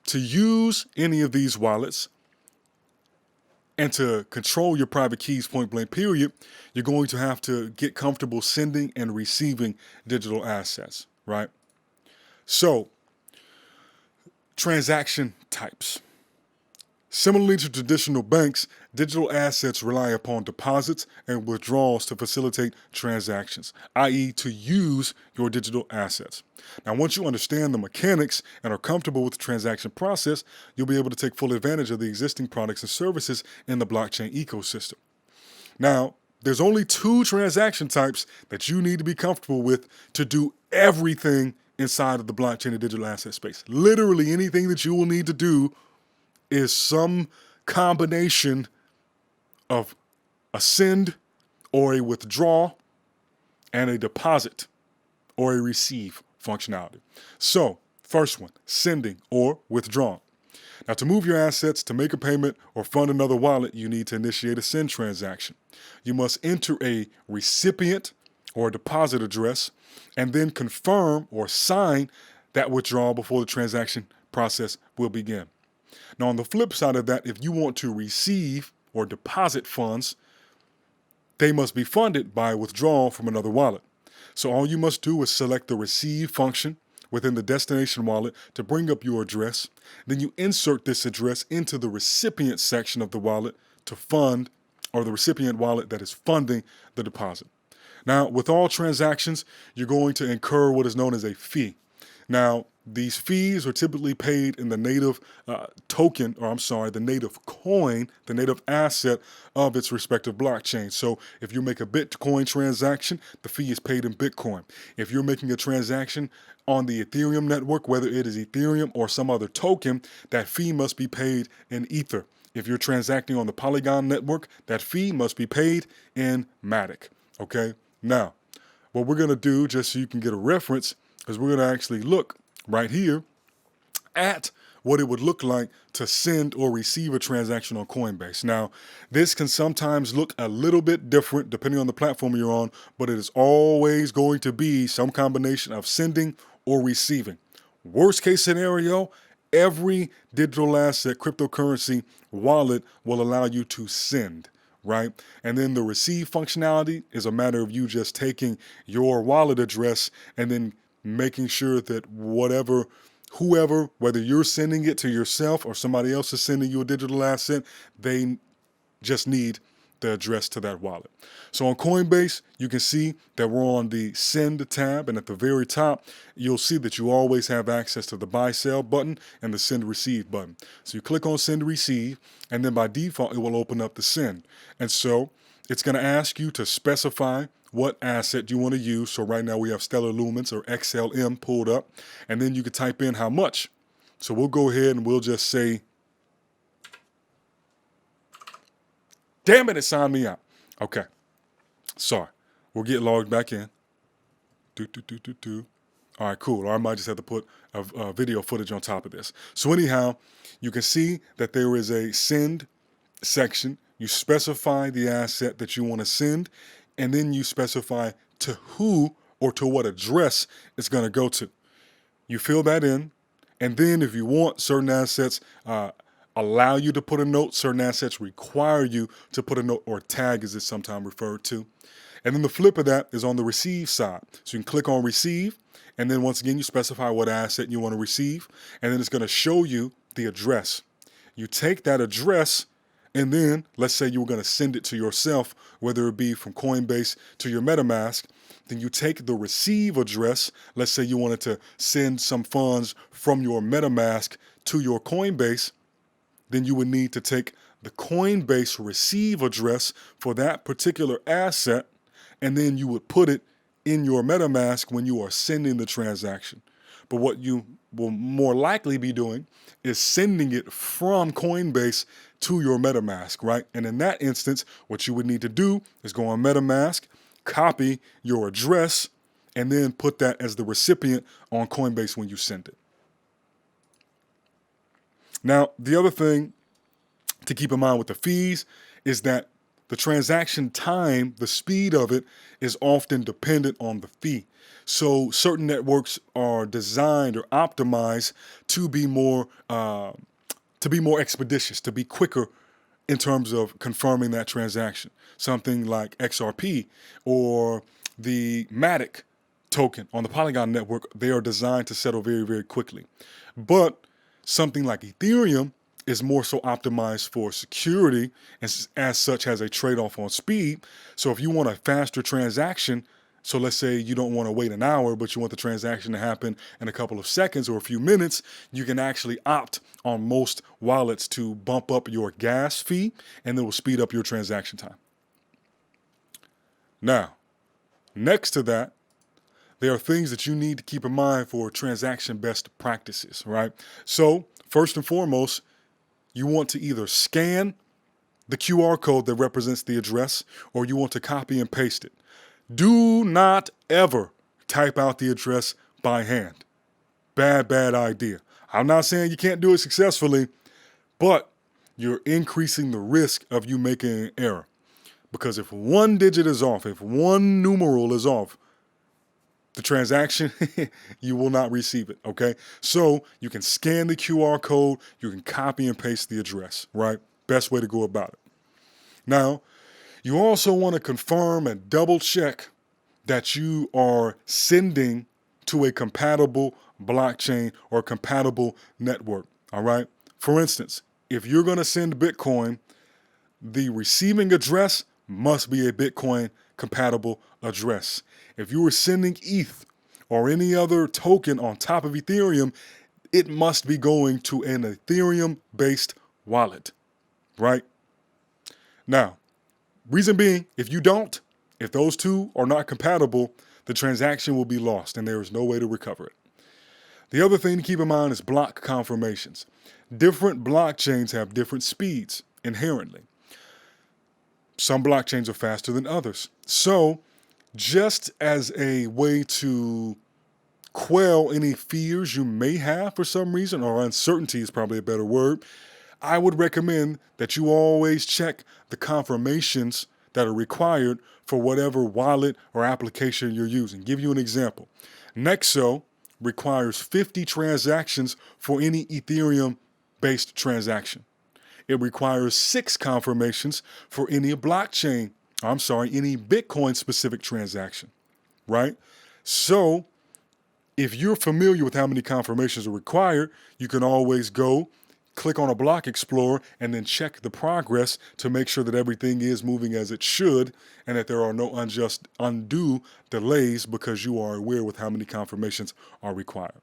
to use any of these wallets and to control your private keys point blank period, you're going to have to get comfortable sending and receiving digital assets, right? So, transaction types. Similarly to traditional banks, digital assets rely upon deposits and withdrawals to facilitate transactions, i.e. to use your digital assets. Now, once you understand the mechanics and are comfortable with the transaction process, you'll be able to take full advantage of the existing products and services in the blockchain ecosystem. Now, there's only 2 transaction types that you need to be comfortable with to do everything inside of the blockchain and digital asset space. Literally anything that you will need to do is some combination of a send or a withdraw and a deposit or a receive functionality. So, first one, sending or withdrawing. Now, to move your assets, to make a payment, or fund another wallet, you need to initiate a send transaction. You must enter a recipient or a deposit address and then confirm or sign that withdrawal before the transaction process will begin. Now, on the flip side of that, if you want to receive or deposit funds, they must be funded by withdrawal from another wallet. So all you must do is select the receive function within the destination wallet to bring up your address. Then you insert this address into the recipient section of the wallet to fund, or the recipient wallet that is funding the deposit. Now, with all transactions, you're going to incur what is known as a fee. Now, these fees are typically paid in the native the native coin, the native asset of its respective blockchain. So if you make a Bitcoin transaction, the fee is paid in Bitcoin. If you're making a transaction on the Ethereum network, whether it is Ethereum or some other token, that fee must be paid in Ether. If you're transacting on the Polygon network, that fee must be paid in Matic. Okay? Now, what we're going to do, just so you can get a reference, is we're going to actually look right here at what it would look like to send or receive a transaction on Coinbase. Now, this can sometimes look a little bit different depending on the platform you're on, but it is always going to be some combination of sending or receiving. Worst case scenario, every digital asset cryptocurrency wallet will allow you to send, right? And then the receive functionality is a matter of you just taking your wallet address and then making sure that whoever, whether you're sending it to yourself or somebody else is sending you a digital asset, they just need the address to that wallet. So on Coinbase, you can see that we're on the send tab, and at the very top, you'll see that you always have access to the buy sell button and the send receive button. So you click on send receive, and then by default, it will open up the send. And so it's going to ask you to specify what asset you want to use. So right now we have Stellar Lumens or XLM pulled up, and then you can type in how much. So we'll go ahead and we'll just say, damn it signed me out. Okay, sorry. We'll get logged back in. All right, cool. Or I might just have to put a video footage on top of this. So anyhow, you can see that there is a send section. You specify the asset that you want to send, and then you specify to who or to what address it's going to go to. You fill that in, and then if you want, certain assets allow you to put a note, certain assets require you to put a note, or tag as it's sometimes referred to. And then the flip of that is on the receive side. So you can click on receive, and then once again you specify what asset you want to receive, and then it's going to show you the address. You take that address, and then let's say you were going to send it to yourself, whether it be from Coinbase to your MetaMask. Then you take the receive address. Let's say you wanted to send some funds from your MetaMask to your Coinbase. Then you would need to take the Coinbase receive address for that particular asset, and then you would put it in your MetaMask when you are sending the transaction. But what you will more likely be doing is sending it from Coinbase to your MetaMask, right? And in that instance, what you would need to do is go on MetaMask, copy your address, and then put that as the recipient on Coinbase when you send it. Now, the other thing to keep in mind with the fees is that The transaction time, the speed of it, is often dependent on the fee. So certain networks are designed or optimized to be more expeditious, to be quicker in terms of confirming that transaction. Something like XRP or the Matic token on the Polygon network, they are designed to settle very, very quickly. But something like Ethereum is more so optimized for security and as such has a trade-off on speed. So if you want a faster transaction, so let's say you don't want to wait an hour, but you want the transaction to happen in a couple of seconds or a few minutes, you can actually opt on most wallets to bump up your gas fee, and it will speed up your transaction time. Now, next to that, there are things that you need to keep in mind for transaction best practices, right? So first and foremost, you want to either scan the QR code that represents the address, or you want to copy and paste it. Do not ever type out the address by hand. Bad idea. I'm not saying you can't do it successfully, but you're increasing the risk of you making an error. Because if one digit is off, if one numeral is off, the transaction, you will not receive it, okay? So you can scan the QR code, you can copy and paste the address, right? Best way to go about it. Now, you also want to confirm and double check that you are sending to a compatible blockchain or compatible network, all right? For instance, if you're going to send Bitcoin, the receiving address must be a Bitcoin compatible address. If you were sending ETH or any other token on top of Ethereum, it must be going to an Ethereum-based wallet, right? Now, reason being, if those two are not compatible, the transaction will be lost and there is no way to recover it. The other thing to keep in mind is block confirmations. Different blockchains have different speeds inherently. Some blockchains are faster than others. So, just as a way to quell any fears you may have for some reason, or uncertainty is probably a better word, I would recommend that you always check the confirmations that are required for whatever wallet or application you're using. Give you an example. Nexo requires 50 transactions for any Ethereum-based transaction. It requires 6 confirmations for any Bitcoin-specific transaction, right? So if you're familiar with how many confirmations are required, you can always go click on a block explorer and then check the progress to make sure that everything is moving as it should and that there are no undue delays because you are aware with how many confirmations are required.